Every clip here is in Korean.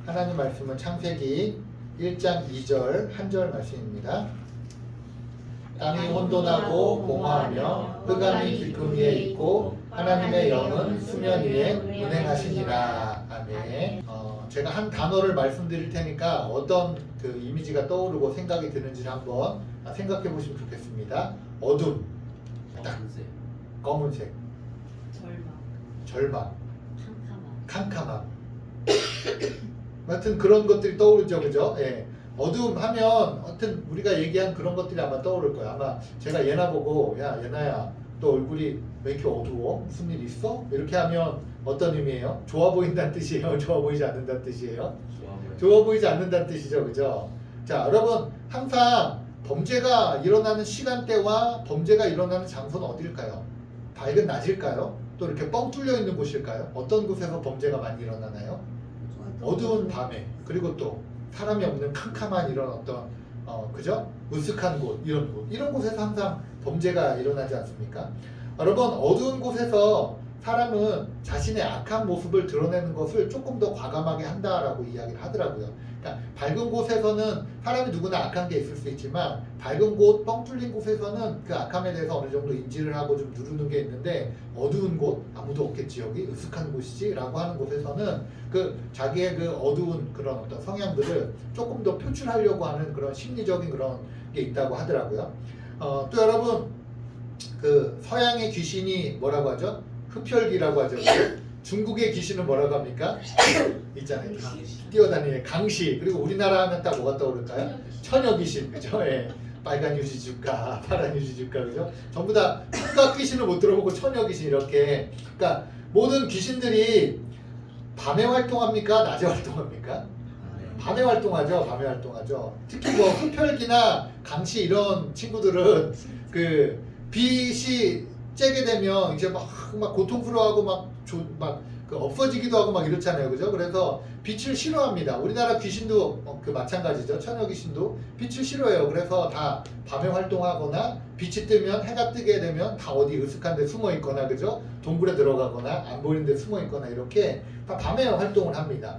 하나님 말씀은 창세기 1장 2절 한 절 말씀입니다. 땅이 혼돈하고 공허하며 흑암이 깊음 위에 있고 하나님의 영은 수면 위에 운행하시니라. 아멘. 제가 한 단어를 말씀드릴 테니까 어떤 그 이미지가 떠오르고 생각이 드는지를 한번 생각해 보시면 좋겠습니다. 어둠, 검은색, 절망, 캄캄함. 하여튼 그런 것들이 떠오르죠, 그죠? 예. 어두움 하면 하여튼 우리가 얘기한 그런 것들이 아마 떠오를 거예요. 아마 제가 얘나 보고 야 얘나야 너 얼굴이 왜 이렇게 어두워? 무슨 일 있어? 이렇게 하면 어떤 의미예요? 좋아 보인다는 뜻이에요? 좋아 보이지 않는다는 뜻이에요? 좋아 보이지 않는다는 뜻이죠, 그죠? 자, 여러분 항상 범죄가 일어나는 시간대와 범죄가 일어나는 장소는 어딜까요? 밝은 낮일까요? 또 이렇게 뻥 뚫려 있는 곳일까요? 어떤 곳에서 범죄가 많이 일어나나요? 어두운 밤에, 그리고 또 사람이 없는 캄캄한 이런 어떤 그죠? 으슥한 곳, 이런 곳에서 항상 범죄가 일어나지 않습니까? 여러분 어두운 곳에서 사람은 자신의 악한 모습을 드러내는 것을 조금 더 과감하게 한다라고 이야기를 하더라고요. 그러니까 밝은 곳에서는 사람이 누구나 악한 게 있을 수 있지만 밝은 곳, 뻥 뚫린 곳에서는 그 악함에 대해서 어느 정도 인지를 하고 좀 누르는 게 있는데 어두운 곳, 아무도 없겠지 여기 으슥한 곳이지 라고 하는 곳에서는 그 자기의 그 어두운 그런 어떤 성향들을 조금 더 표출하려고 하는 그런 심리적인 그런 게 있다고 하더라고요. 또 여러분 그 서양의 귀신이 뭐라고 하죠? 흡혈귀라고 하죠. 중국의 귀신은 뭐라고 합니까? 있잖아요. 뛰어다니는 강시. 그리고 우리나라 하면 딱 뭐가 떠오를까요? 처녀 귀신, 그죠? 예. 빨간 유지주가, 파란 유지주가, 그죠? 전부 다 흑각 귀신을 못 들어보고 처녀 귀신 이렇게. 그러니까 모든 귀신들이 밤에 활동합니까? 낮에 활동합니까? 밤에 활동하죠. 밤에 활동하죠. 특히 뭐 흡혈귀나 강시 이런 친구들은 그 빛이 쬐게 되면 이제 막 고통스러워하고 그 없어지기도 하고 막 이렇잖아요, 그죠? 그래서 빛을 싫어합니다. 우리나라 귀신도 그 마찬가지죠. 처녀 귀신도 빛을 싫어해요. 그래서 다 밤에 활동하거나 빛이 뜨면 해가 뜨게 되면 다 어디 으슥한데 숨어 있거나, 그죠? 동굴에 들어가거나 안 보이는데 숨어 있거나 이렇게 다 밤에 활동을 합니다.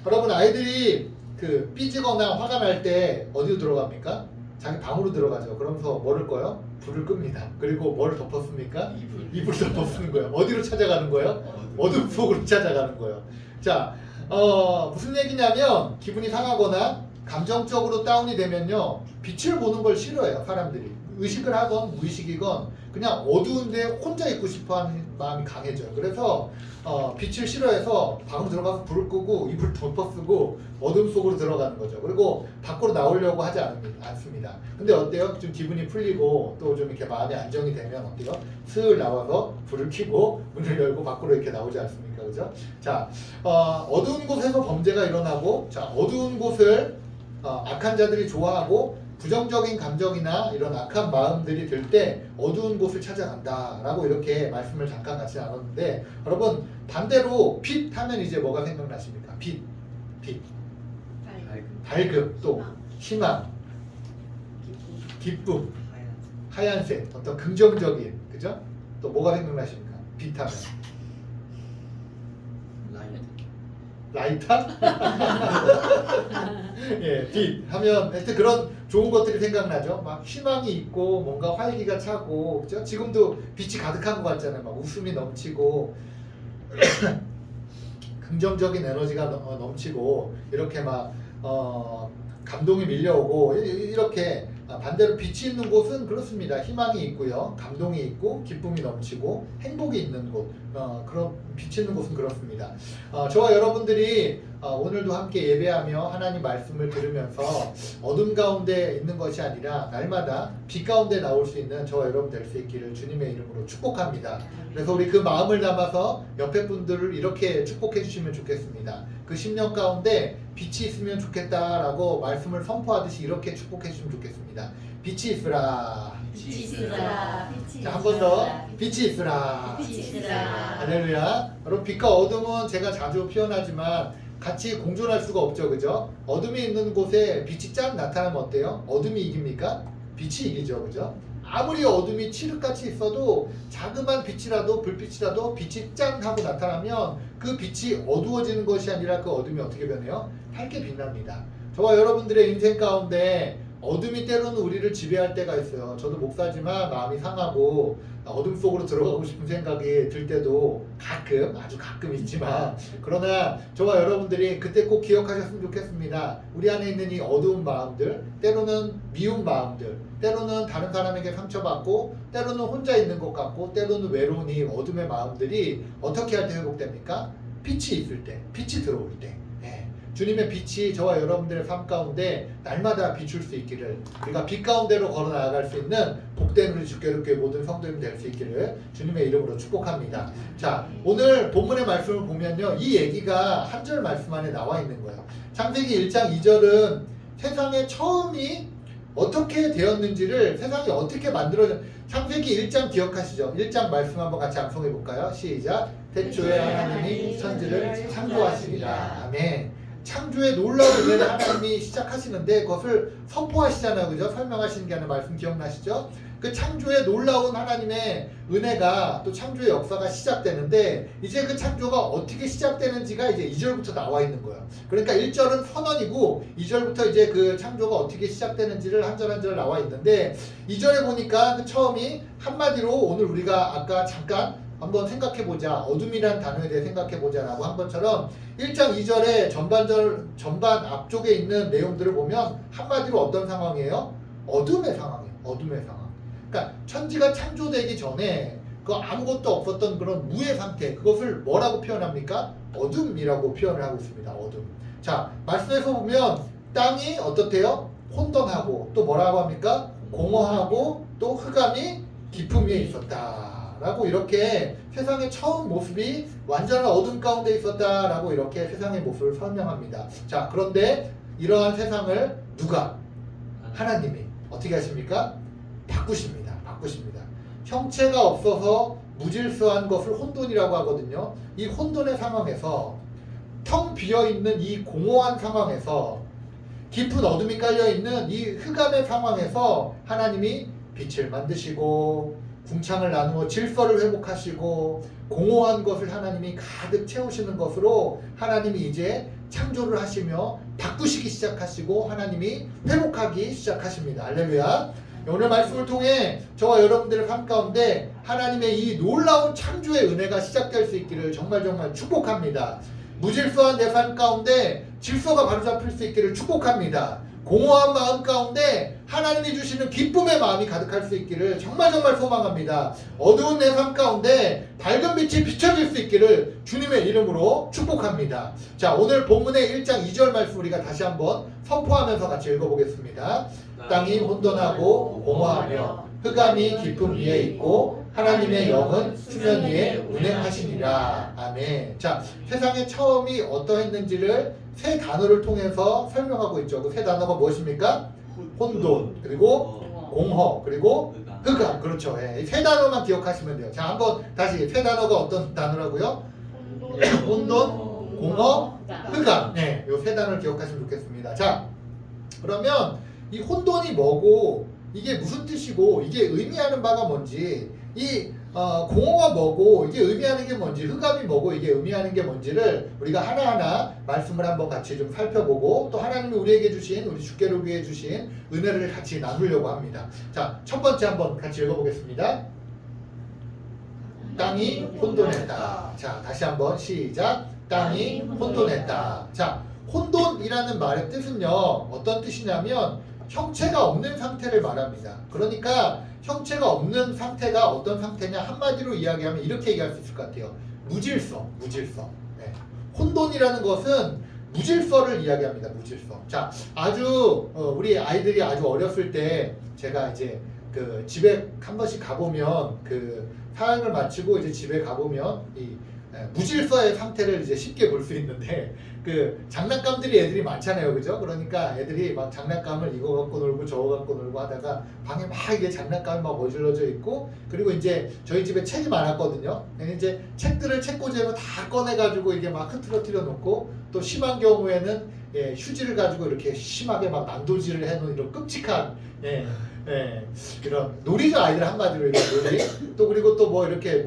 여러분 아이들이 그 삐지거나 화가 날 때 어디로 들어갑니까? 자기 방으로 들어가죠. 그러면서 뭐를 꺼요? 불을 끕니다. 그리고 뭐를 덮었습니까? 이불을 덮어쓰는 거예요. 어디로 찾아가는 거예요? 어둠 속으로 찾아가는 거예요. 자, 무슨 얘기냐면 기분이 상하거나 감정적으로 다운이 되면요 빛을 보는 걸 싫어해요. 사람들이 의식을 하건 무의식이건 그냥 어두운데 혼자 있고 싶어하는 마음이 강해져요. 그래서 빛을 싫어해서 방으로 들어가서 불을 끄고 이불 덮어쓰고 어둠 속으로 들어가는 거죠. 그리고 밖으로 나오려고 하지 않습니다. 근데 어때요? 좀 기분이 풀리고 또 좀 이렇게 마음이 안정이 되면 어때요? 슬 나와서 불을 켜고 문을 열고 밖으로 이렇게 나오지 않습니까? 그죠? 자, 어두운 곳에서 범죄가 일어나고, 자, 어두운 곳을 악한 자들이 좋아하고 부정적인 감정이나 이런 악한 마음들이 들 때 어두운 곳을 찾아간다 라고 이렇게 말씀을 잠깐 같이 나눴는데, 여러분 반대로 빛 하면 이제 뭐가 생각나십니까? 빛, 밝음, 또 희망, 기쁨, 하얀색, 어떤 긍정적인, 그죠? 또 뭐가 생각나십니까? 빛 하면 라이터? 예, 빛 하면 하여튼 그런 좋은 것들이 생각나죠. 막 희망이 있고 뭔가 활기가 차고, 그죠? 지금도 빛이 가득한 것 같잖아요. 막 웃음이 넘치고 긍정적인 에너지가 넘치고 이렇게 막 감동이 밀려오고 이렇게. 반대로 빛이 있는 곳은 그렇습니다. 희망이 있고요, 감동이 있고, 기쁨이 넘치고, 행복이 있는 곳, 그런 빛이 있는 곳은 그렇습니다. 저와 여러분들이 오늘도 함께 예배하며 하나님 말씀을 들으면서 어둠 가운데 있는 것이 아니라 날마다 빛 가운데 나올 수 있는 저와 여러분 될 수 있기를 주님의 이름으로 축복합니다. 그래서 우리 그 마음을 담아서 옆에 분들을 이렇게 축복해 주시면 좋겠습니다. 그 10년 가운데 빛이 있으면 좋겠다라고 말씀을 선포하듯이 이렇게 축복해 주시면 좋겠습니다. 빛이 있으라. 빛이 있으라. 자, 한 번 더. 빛이 있으라. 빛이 있으라. 할렐루야. 여러분 빛과 어둠은 제가 자주 표현하지만 같이 공존할 수가 없죠, 그죠? 어둠이 있는 곳에 빛이 쫙 나타나면 어때요? 어둠이 이깁니까? 빛이 이기죠, 그죠? 아무리 어둠이 칠흑같이 있어도 자그마한 빛이라도, 불빛이라도 빛이 짱 하고 나타나면 그 빛이 어두워지는 것이 아니라 그 어둠이 어떻게 변해요? 밝게 빛납니다. 저와 여러분들의 인생 가운데 어둠이 때로는 우리를 지배할 때가 있어요. 저도 목사지만 마음이 상하고 어둠 속으로 들어가고 싶은 생각이 들 때도 가끔, 아주 가끔 있지만, 그러나 저와 여러분들이 그때 꼭 기억하셨으면 좋겠습니다. 우리 안에 있는 이 어두운 마음들, 때로는 미운 마음들, 때로는 다른 사람에게 상처받고, 때로는 혼자 있는 것 같고, 때로는 외로운 이 어둠의 마음들이 어떻게 할 때 회복됩니까? 빛이 있을 때, 빛이 들어올 때. 주님의 빛이 저와 여러분들의 삶 가운데 날마다 비출 수 있기를, 우리가 빛 가운데로 걸어 나아갈 수 있는 복된 우리 주께롭게 모든 성도님 될 수 있기를 주님의 이름으로 축복합니다. 자, 오늘 본문의 말씀을 보면요, 이 얘기가 한 절 말씀 안에 나와 있는 거예요. 창세기 1장 2절은 세상의 처음이 어떻게 되었는지를, 세상이 어떻게 만들어졌, 창세기 1장 기억하시죠? 1장 말씀 한번 같이 암송해 볼까요? 시작. 태초에 하나님이 천지를 창조하시니라. 아멘. 창조의 놀라운 은혜를 하나님이 시작하시는데 그것을 선포하시잖아요. 그죠? 설명하시는 게 아니라 말씀 기억나시죠? 그 창조의 놀라운 하나님의 은혜가, 또 창조의 역사가 시작되는데, 이제 그 창조가 어떻게 시작되는지가 이제 2절부터 나와 있는 거예요. 그러니까 1절은 선언이고 2절부터 이제 그 창조가 어떻게 시작되는지를 한 절 한 절 나와 있는데, 2절에 보니까 그 처음이 한마디로 오늘 우리가 아까 잠깐 한번 생각해보자, 어둠이란 단어에 대해 생각해보자 라고 한 것처럼 1장 2절의 전반 앞쪽에 있는 내용들을 보면 한마디로 어떤 상황이에요? 어둠의 상황이에요. 어둠의 상황. 그러니까 천지가 창조되기 전에 그 아무것도 없었던 그런 무의 상태, 그것을 뭐라고 표현합니까? 어둠이라고 표현을 하고 있습니다. 어둠. 자, 말씀에서 보면 땅이 어떻대요? 혼돈하고, 또 뭐라고 합니까? 공허하고, 또 흑암이 깊음 위에 있었다 라고, 이렇게 세상의 처음 모습이 완전한 어둠 가운데 있었다라고 이렇게 세상의 모습을 설명합니다. 자, 그런데 이러한 세상을 누가? 하나님이 어떻게 하십니까? 바꾸십니다. 바꾸십니다. 형체가 없어서 무질서한 것을 혼돈이라고 하거든요. 이 혼돈의 상황에서, 텅 비어있는 이 공허한 상황에서, 깊은 어둠이 깔려있는 이 흑암의 상황에서 하나님이 빛을 만드시고, 궁창을 나누어 질서를 회복하시고, 공허한 것을 하나님이 가득 채우시는 것으로 하나님이 이제 창조를 하시며 바꾸시기 시작하시고 하나님이 회복하기 시작하십니다. 할렐루야. 오늘 말씀을 통해 저와 여러분들의 삶 가운데 하나님의 이 놀라운 창조의 은혜가 시작될 수 있기를 정말 축복합니다. 무질서한 내 삶 가운데 질서가 바로잡힐 수 있기를 축복합니다. 공허한 마음 가운데 하나님이 주시는 기쁨의 마음이 가득할 수 있기를 정말 소망합니다. 어두운 내 삶 가운데 밝은 빛이 비춰질 수 있기를 주님의 이름으로 축복합니다. 자, 오늘 본문의 1장 2절 말씀 우리가 다시 한번 선포하면서 같이 읽어보겠습니다. 땅이 혼돈하고 공허하며 흑암이 깊음 위에 있고 하나님의 영은 수면 위에 운행하시니라. 아멘. 자, 세상의 처음이 어떠했는지를 세 단어를 통해서 설명하고 있죠. 그 세 단어가 무엇입니까? 혼돈, 그리고 공허, 그리고 흑암. 그렇죠. 이 세 단어만 기억하시면 돼요. 자, 한번 다시 세 단어가 어떤 단어라고요? 혼돈, 공허, 흑암. 네, 이 세 단어를 기억하시면 좋겠습니다. 자, 그러면 이 혼돈이 뭐고, 이게 무슨 뜻이고, 이게 의미하는 바가 뭔지, 이 공허가 뭐고 이게 의미하는 게 뭔지, 흑암이 뭐고 이게 의미하는 게 뭔지를 우리가 하나하나 말씀을 한번 같이 좀 살펴보고, 또 하나님이 우리에게 주신, 우리 주께를 위해 주신 은혜를 같이 나누려고 합니다. 자, 첫 번째 한번 같이 읽어보겠습니다. 땅이 혼돈했다. 자, 다시 한번 시작. 땅이 혼돈했다. 자, 혼돈이라는 말의 뜻은요, 어떤 뜻이냐면 형체가 없는 상태를 말합니다. 그러니까 형체가 없는 상태가 어떤 상태냐, 한마디로 이야기하면 이렇게 얘기할 수 있을 것 같아요. 무질서. 네. 혼돈이라는 것은 무질서를 이야기합니다. 무질서. 자, 아주 우리 아이들이 아주 어렸을 때 제가 이제 그 집에 한 번씩 가보면, 그 사역을 마치고 이제 집에 가보면 이 무질서의 상태를 이제 쉽게 볼 수 있는데, 그 장난감들이 애들이 많잖아요. 그죠? 그러니까 애들이 막 장난감을 이거 갖고 놀고 저거 갖고 놀고 하다가 방에 막 이게 장난감이 막 어질러져 있고, 그리고 이제 저희 집에 책이 많았거든요. 이제 책들을 책꽂이에서 다 꺼내가지고 이게 막 흐트러뜨려 놓고, 또 심한 경우에는 휴지를 가지고 이렇게 심하게 막 난도질을 해놓은 이런 끔찍한 이런 놀이죠. 아이들 한마디로 이런 놀이. 또 그리고 또 뭐 이렇게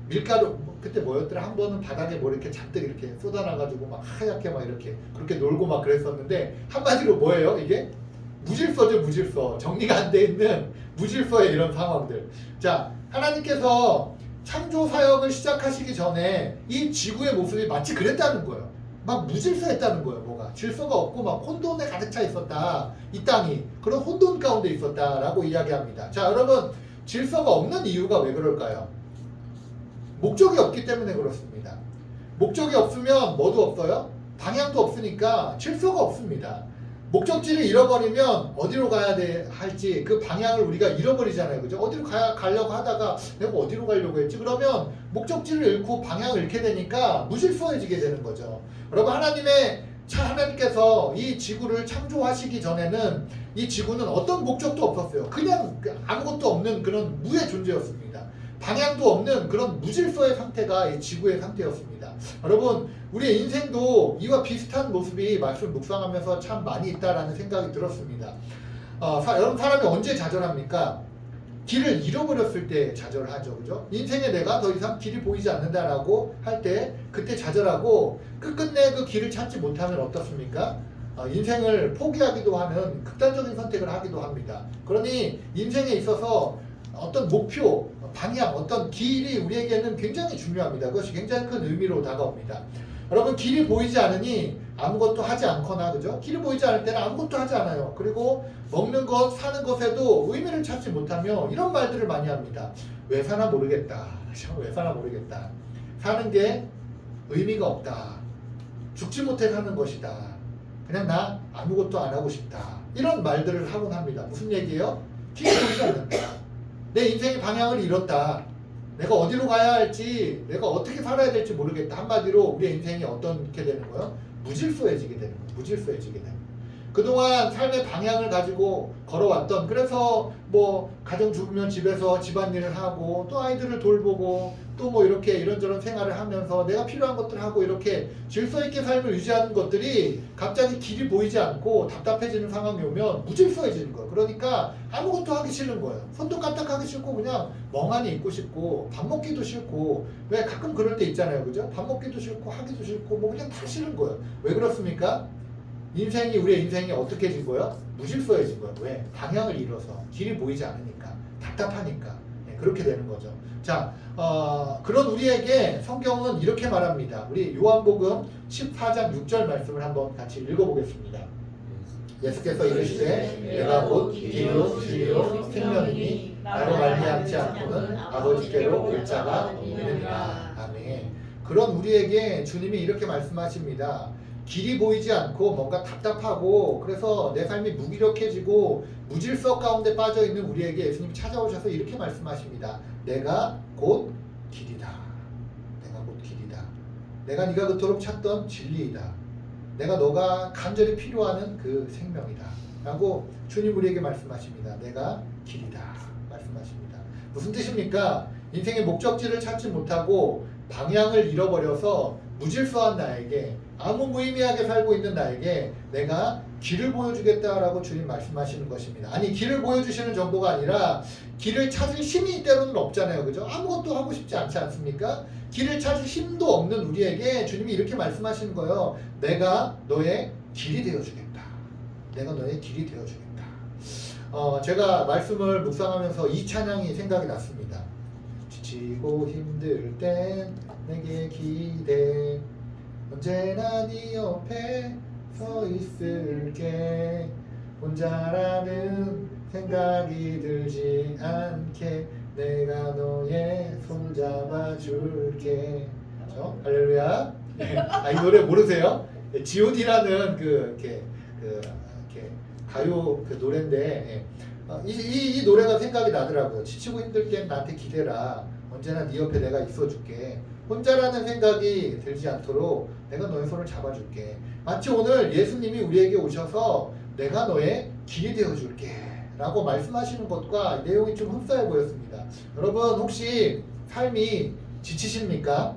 밀가루 그때 뭐였더라? 한 번은 바닥에 뭐 이렇게 잔뜩 이렇게 쏟아놔가지고 막 하얗게 막 이렇게 그렇게 놀고 막 그랬었는데 한마디로 뭐예요? 이게 무질서죠, 무질서. 정리가 안 돼 있는 무질서의 이런 상황들. 자, 하나님께서 창조 사역을 시작하시기 전에 이 지구의 모습이 마치 그랬다는 거예요. 막 무질서했다는 거예요. 뭐가 질서가 없고 막 혼돈에 가득 차 있었다. 이 땅이 그런 혼돈 가운데 있었다라고 이야기합니다. 자, 여러분 질서가 없는 이유가 왜 그럴까요? 목적이 없기 때문에 그렇습니다. 목적이 없으면 뭐도 없어요? 방향도 없으니까 질서가 없습니다. 목적지를 잃어버리면 어디로 가야 할지 그 방향을 우리가 잃어버리잖아요. 그죠? 어디로 가려고 하다가 내가 어디로 가려고 했지? 그러면 목적지를 잃고 방향을 잃게 되니까 무질서해지게 되는 거죠. 여러분 하나님께서 이 지구를 창조하시기 전에는 이 지구는 어떤 목적도 없었어요. 그냥 아무것도 없는 그런 무의 존재였습니다. 방향도 없는 그런 무질서의 상태가 이 지구의 상태였습니다. 여러분 우리의 인생도 이와 비슷한 모습이 말씀 묵상하면서 참 많이 있다라는 생각이 들었습니다. 여러분 사람이 언제 좌절합니까? 길을 잃어버렸을 때 좌절하죠. 그죠? 인생에 내가 더 이상 길이 보이지 않는다라고 할 때 그때 좌절하고 끝끝내 그 길을 찾지 못하면 어떻습니까? 인생을 포기하기도 하는 극단적인 선택을 하기도 합니다. 그러니 인생에 있어서 어떤 목표, 방향, 어떤 길이 우리에게는 굉장히 중요합니다. 그것이 굉장히 큰 의미로 다가옵니다. 여러분 길이 보이지 않으니 아무것도 하지 않거나 그죠? 길이 보이지 않을 때는 아무것도 하지 않아요. 그리고 먹는 것, 사는 것에도 의미를 찾지 못하며 이런 말들을 많이 합니다. 왜 사나 모르겠다. 왜 사나 모르겠다. 사는 게 의미가 없다. 죽지 못해 사는 것이다. 그냥 나 아무것도 안 하고 싶다. 이런 말들을 하곤 합니다. 무슨 얘기예요? 길이 보이지 않는다. 내 인생의 방향을 잃었다. 내가 어디로 가야 할지, 내가 어떻게 살아야 될지 모르겠다. 한마디로 우리의 인생이 어떻게 되는 거예요? 무질서해지게 되는 거예요. 무질서해지게 되는 거예요. 그동안 삶의 방향을 가지고 걸어왔던, 그래서 뭐 가정 죽으면 집에서 집안일을 하고 또 아이들을 돌보고 또 뭐 이렇게 이런저런 생활을 하면서 내가 필요한 것들을 하고 이렇게 질서 있게 삶을 유지하는 것들이 갑자기 길이 보이지 않고 답답해지는 상황이 오면 무질서해지는 거예요. 그러니까 아무것도 하기 싫은 거예요. 손도 까딱하기 싫고 그냥 멍하니 있고 싶고 밥 먹기도 싫고, 왜 가끔 그럴 때 있잖아요. 그죠? 밥 먹기도 싫고 하기도 싫고 뭐 그냥 다 싫은 거예요. 왜 그렇습니까? 우리의 인생이 어떻게 해진 거예요? 무질서해진 거예요. 왜? 방향을 잃어서 길이 보이지 않으니까 답답하니까 그렇게 되는 거죠. 자, 그런 우리에게 성경은 이렇게 말합니다. 우리 요한복음 14장 6절 말씀을 한번 같이 읽어보겠습니다. 예수께서 이르시되 내가 곧 길이요 진리요 생명이니 나로 말미암지 않고는 아버지께로 올 자가 없느니라. 아멘. 그런 우리에게 주님이 이렇게 말씀하십니다. 길이 보이지 않고 뭔가 답답하고 그래서 내 삶이 무기력해지고 무질서 가운데 빠져있는 우리에게 예수님이 찾아오셔서 이렇게 말씀하십니다. 내가 곧 길이다. 내가 곧 길이다. 내가 네가 그토록 찾던 진리이다. 내가 너가 간절히 필요하는 그 생명이다. 라고 주님 우리에게 말씀하십니다. 내가 길이다. 말씀하십니다. 무슨 뜻입니까? 인생의 목적지를 찾지 못하고 방향을 잃어버려서 무질서한 나에게, 아무 무의미하게 살고 있는 나에게 내가 길을 보여주겠다라고 주님 말씀하시는 것입니다. 아니, 길을 보여주시는 정도가 아니라 길을 찾을 힘이 때로는 없잖아요. 그죠? 아무것도 하고 싶지 않지 않습니까? 길을 찾을 힘도 없는 우리에게 주님이 이렇게 말씀하시는 거예요. 내가 너의 길이 되어주겠다. 내가 너의 길이 되어주겠다. 제가 말씀을 묵상하면서 이 찬양이 생각이 났습니다. 지치고 힘들 땐 내게 기대, 언제나 네 옆에 서 있을게, 혼자라는 생각이 들지 않게 내가 너의 손 잡아줄게. 그렇죠? 할렐루야. 이 노래 모르세요? G.O.D라는 이렇게 가요 노래인데, 이 노래가 생각이 나더라고요. 지치고 힘들 땐 나한테 기대라. 언제나 네 옆에 내가 있어줄게. 혼자라는 생각이 들지 않도록 내가 너의 손을 잡아줄게. 마치 오늘 예수님이 우리에게 오셔서 내가 너의 길이 되어줄게 라고 말씀하시는 것과 내용이 좀 흡사해 보였습니다. 여러분 혹시 삶이 지치십니까?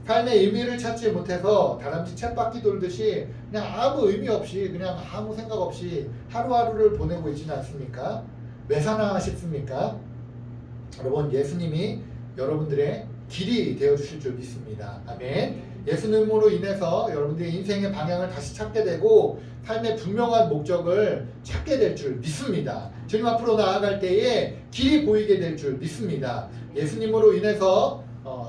삶의 의미를 찾지 못해서 다람쥐 쳇바퀴 돌듯이 그냥 아무 의미 없이 그냥 아무 생각 없이 하루하루를 보내고 있지는 않습니까? 왜 사나 싶습니까? 여러분 예수님이 여러분들의 길이 되어 주실 줄 믿습니다. 아멘. 예수님으로 인해서 여러분들의 인생의 방향을 다시 찾게 되고 삶의 분명한 목적을 찾게 될 줄 믿습니다. 주님 앞으로 나아갈 때에 길이 보이게 될 줄 믿습니다. 예수님으로 인해서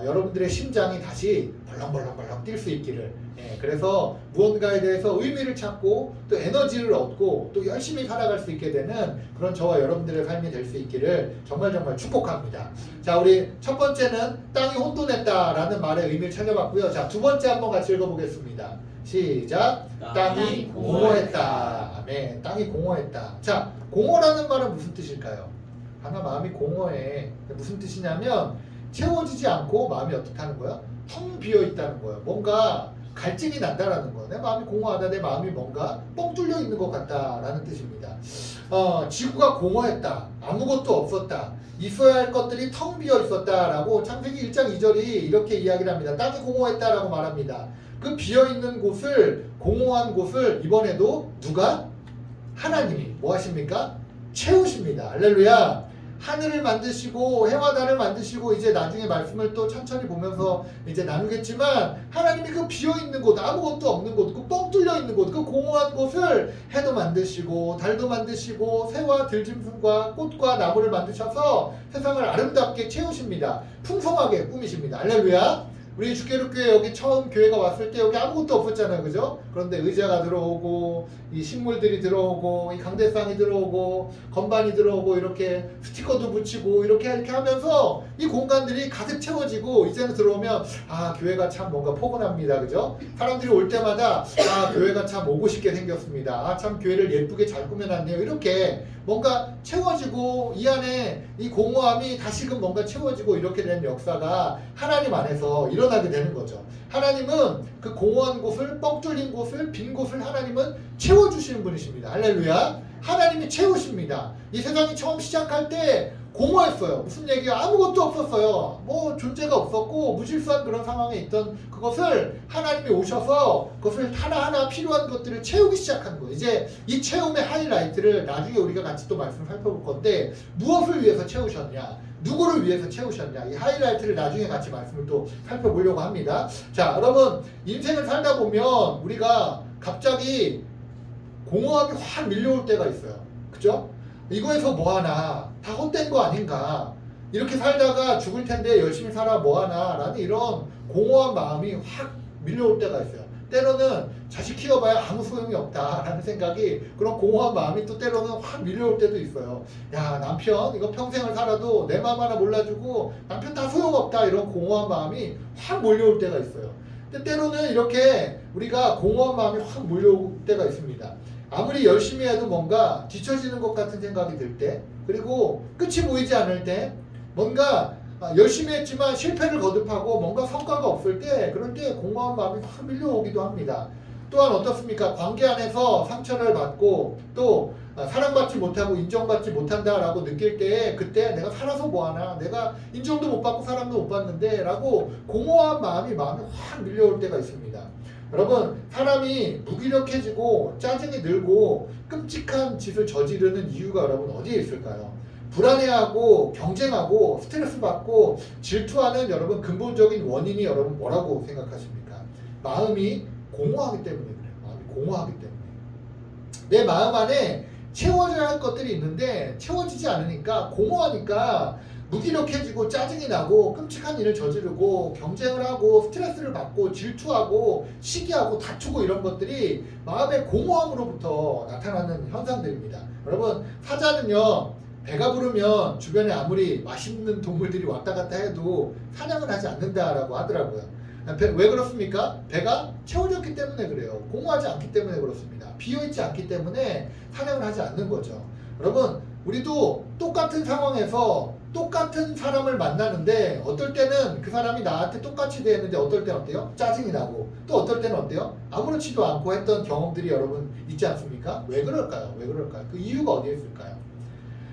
여러분들의 심장이 다시 벌렁벌렁벌렁 뛸 수 있기를, 그래서 무언가에 대해서 의미를 찾고 또 에너지를 얻고 또 열심히 살아갈 수 있게 되는 그런 저와 여러분들의 삶이 될 수 있기를 정말 축복합니다. 자, 우리 첫 번째는 땅이 혼돈했다라는 말의 의미를 찾아봤고요. 자, 두 번째 한번 같이 읽어보겠습니다. 시작. 땅이 공허했다. 아멘. 땅이 공허했다. 자, 공허라는 말은 무슨 뜻일까요? 하나 마음이 공허해. 무슨 뜻이냐면 채워지지 않고 마음이 어떻게 하는 거야? 텅 비어 있다는 거예요. 뭔가 갈증이 난다라는 거예요. 내 마음이 공허하다. 내 마음이 뭔가 뻥 뚫려 있는 것 같다라는 뜻입니다. 지구가 공허했다. 아무것도 없었다. 있어야 할 것들이 텅 비어 있었다라고 창세기 1장 2절이 이렇게 이야기를 합니다. 땅이 공허했다라고 말합니다. 그 비어 있는 곳을, 공허한 곳을 이번에도 누가? 하나님이 뭐 하십니까? 채우십니다. 할렐루야. 하늘을 만드시고 해와 달을 만드시고, 이제 나중에 말씀을 또 천천히 보면서 이제 나누겠지만, 하나님이 그 비어있는 곳, 아무것도 없는 곳, 그 뻥 뚫려있는 곳, 그 공허한 곳을 해도 만드시고 달도 만드시고 새와 들짐승과 꽃과 나무를 만드셔서 세상을 아름답게 채우십니다. 풍성하게 꾸미십니다. 할렐루야. 우리 주께롭교회 여기 처음 교회가 왔을 때 여기 아무것도 없었잖아요. 그죠? 그런데 의자가 들어오고 이 식물들이 들어오고 이 강대상이 들어오고 건반이 들어오고 이렇게 스티커도 붙이고 이렇게 하면서 이 공간들이 가득 채워지고, 이제는 들어오면 교회가 참 뭔가 포근합니다. 그죠? 사람들이 올 때마다 교회가 참 오고 싶게 생겼습니다. 참 교회를 예쁘게 잘 꾸며놨네요. 이렇게 뭔가 채워지고 이 안에 이 공허함이 다시금 뭔가 채워지고 이렇게 되는 역사가 하나님 안에서 일어나게 되는 거죠. 하나님은 그 공허한 곳을, 뻥 뚫린 곳을, 빈 곳을 하나님은 채워주시는 분이십니다. 할렐루야. 하나님이 채우십니다. 이 세상이 처음 시작할 때 공허했어요. 무슨 얘기야? 아무것도 없었어요. 뭐 존재가 없었고 무질서한 그런 상황에 있던 그것을 하나님이 오셔서 그것을 하나하나 필요한 것들을 채우기 시작한 거예요. 이제 이 채움의 하이라이트를 나중에 우리가 같이 또 말씀을 살펴볼 건데, 무엇을 위해서 채우셨냐? 누구를 위해서 채우셨냐? 이 하이라이트를 나중에 같이 말씀을 또 살펴보려고 합니다. 자, 여러분, 인생을 살다 보면 우리가 갑자기 공허함이 확 밀려올 때가 있어요. 그죠? 이거에서 뭐하나, 다 헛된 거 아닌가, 이렇게 살다가 죽을 텐데 열심히 살아 뭐하나 라는 이런 공허한 마음이 확 밀려올 때가 있어요. 때로는 자식 키워봐야 아무 소용이 없다라는 생각이, 그런 공허한 마음이 또 때로는 확 밀려올 때도 있어요. 야, 남편 이거 평생을 살아도 내 마음 하나 몰라주고 남편 다 소용없다, 이런 공허한 마음이 확 몰려올 때가 있어요. 근데 때로는 이렇게 우리가 공허한 마음이 확 몰려올 때가 있습니다. 아무리 열심히 해도 뭔가 뒤처지는 것 같은 생각이 들 때, 그리고 끝이 보이지 않을 때, 뭔가 열심히 했지만 실패를 거듭하고 뭔가 성과가 없을 때, 그럴 때 공허한 마음이 확 밀려오기도 합니다. 또한 어떻습니까? 관계 안에서 상처를 받고 또 사랑받지 못하고 인정받지 못한다라고 느낄 때, 그때 내가 살아서 뭐하나, 내가 인정도 못 받고 사랑도 못 받는데 라고 공허한 마음이 확 밀려올 때가 있습니다. 여러분, 사람이 무기력해지고 짜증이 늘고 끔찍한 짓을 저지르는 이유가 여러분 어디에 있을까요? 불안해하고 경쟁하고 스트레스 받고 질투하는 여러분 근본적인 원인이 여러분 뭐라고 생각하십니까? 마음이 공허하기 때문에 그래요. 마음이 공허하기 때문에. 내 마음 안에 채워져야 할 것들이 있는데 채워지지 않으니까, 공허하니까 무기력해지고 짜증이 나고 끔찍한 일을 저지르고 경쟁을 하고 스트레스를 받고 질투하고 시기하고 다투고, 이런 것들이 마음의 공허함으로부터 나타나는 현상들입니다. 여러분, 사자는요, 배가 부르면 주변에 아무리 맛있는 동물들이 왔다 갔다 해도 사냥을 하지 않는다라고 하더라고요. 왜 그렇습니까? 배가 채워졌기 때문에 그래요. 공허하지 않기 때문에 그렇습니다. 비어있지 않기 때문에 사냥을 하지 않는 거죠. 여러분, 우리도 똑같은 상황에서 똑같은 사람을 만나는데, 어떨 때는 그 사람이 나한테 똑같이 대했는데 어떨 때는 어때요? 짜증이 나고, 또 어떨 때는 어때요? 아무렇지도 않고 했던 경험들이 여러분 있지 않습니까? 왜 그럴까요? 왜 그럴까요? 그 이유가 어디에 있을까요?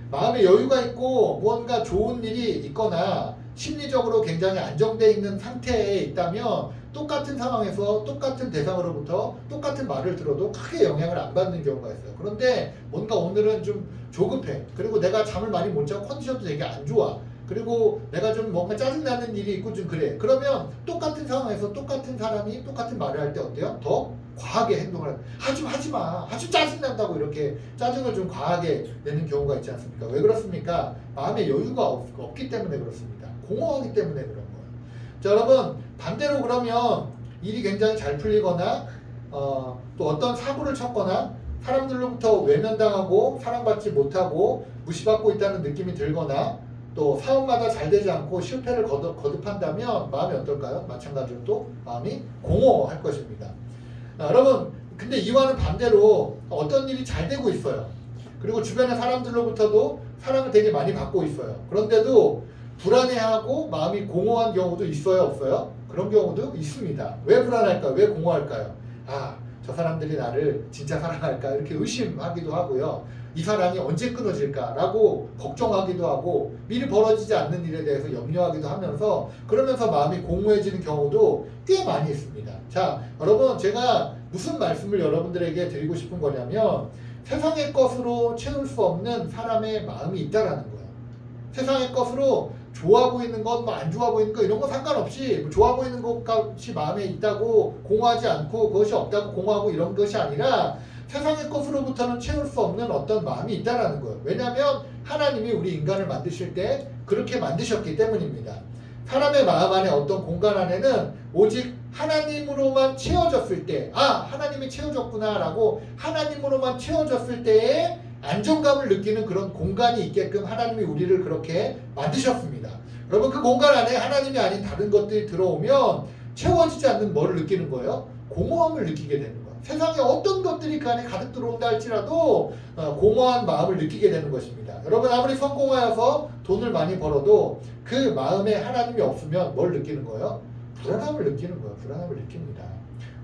마음에 여유가 있고 무언가 좋은 일이 있거나 심리적으로 굉장히 안정되어 있는 상태에 있다면 똑같은 상황에서 똑같은 대상으로부터 똑같은 말을 들어도 크게 영향을 안 받는 경우가 있어요. 그런데 뭔가 오늘은 좀 조급해, 그리고 내가 잠을 많이 못 자고 컨디션도 되게 안 좋아, 그리고 내가 좀 뭔가 짜증나는 일이 있고 좀 그래. 그러면 똑같은 상황에서 똑같은 사람이 똑같은 말을 할 때 어때요? 더 과하게 행동을 하지 마. 아주 짜증난다고 이렇게 짜증을 좀 과하게 내는 경우가 있지 않습니까? 왜 그렇습니까? 마음에 여유가 없기 때문에 그렇습니다. 공허하기 때문에 그런 거예요. 자, 여러분 반대로 그러면 일이 굉장히 잘 풀리거나 또 어떤 사고를 쳤거나 사람들로부터 외면당하고 사랑받지 못하고 무시받고 있다는 느낌이 들거나 또 사업마다 잘 되지 않고 실패를 거듭한다면 마음이 어떨까요? 마찬가지로 또 마음이 공허할 것입니다. 여러분 근데 이와는 반대로 어떤 일이 잘 되고 있어요. 그리고 주변의 사람들로부터도 사랑을 되게 많이 받고 있어요. 그런데도 불안해하고 마음이 공허한 경우도 있어요, 없어요? 그런 경우도 있습니다. 왜 불안할까요? 왜 공허할까요? 저 사람들이 나를 진짜 사랑할까? 이렇게 의심하기도 하고요. 이 사랑이 언제 끊어질까라고 걱정하기도 하고 미리 벌어지지 않는 일에 대해서 염려하기도 하면서 그러면서 마음이 공허해지는 경우도 꽤 많이 있습니다. 자, 여러분 제가 무슨 말씀을 여러분들에게 드리고 싶은 거냐면 세상의 것으로 채울 수 없는 사람의 마음이 있다라는 거예요. 세상의 것으로 좋아 보이는 것, 안 좋아 보이는 것 이런 거 상관없이 좋아 보이는 것이 마음에 있다고 공허하지 않고 그것이 없다고 공허하고 이런 것이 아니라 세상의 것으로부터는 채울 수 없는 어떤 마음이 있다라는 거예요. 왜냐하면 하나님이 우리 인간을 만드실 때 그렇게 만드셨기 때문입니다. 사람의 마음 안에 어떤 공간 안에는 오직 하나님으로만 채워졌을 때 하나님이 채워졌구나 라고 하나님으로만 채워졌을 때에 안정감을 느끼는 그런 공간이 있게끔 하나님이 우리를 그렇게 만드셨습니다. 여러분 그 공간 안에 하나님이 아닌 다른 것들이 들어오면 채워지지 않는 뭐를 느끼는 거예요? 공허함을 느끼게 되는 거예요. 세상에 어떤 것들이 그 안에 가득 들어온다 할지라도 공허한 마음을 느끼게 되는 것입니다. 여러분 아무리 성공하여서 돈을 많이 벌어도 그 마음에 하나님이 없으면 뭘 느끼는 거예요? 불안함을 느끼는 거예요. 불안함을 느낍니다.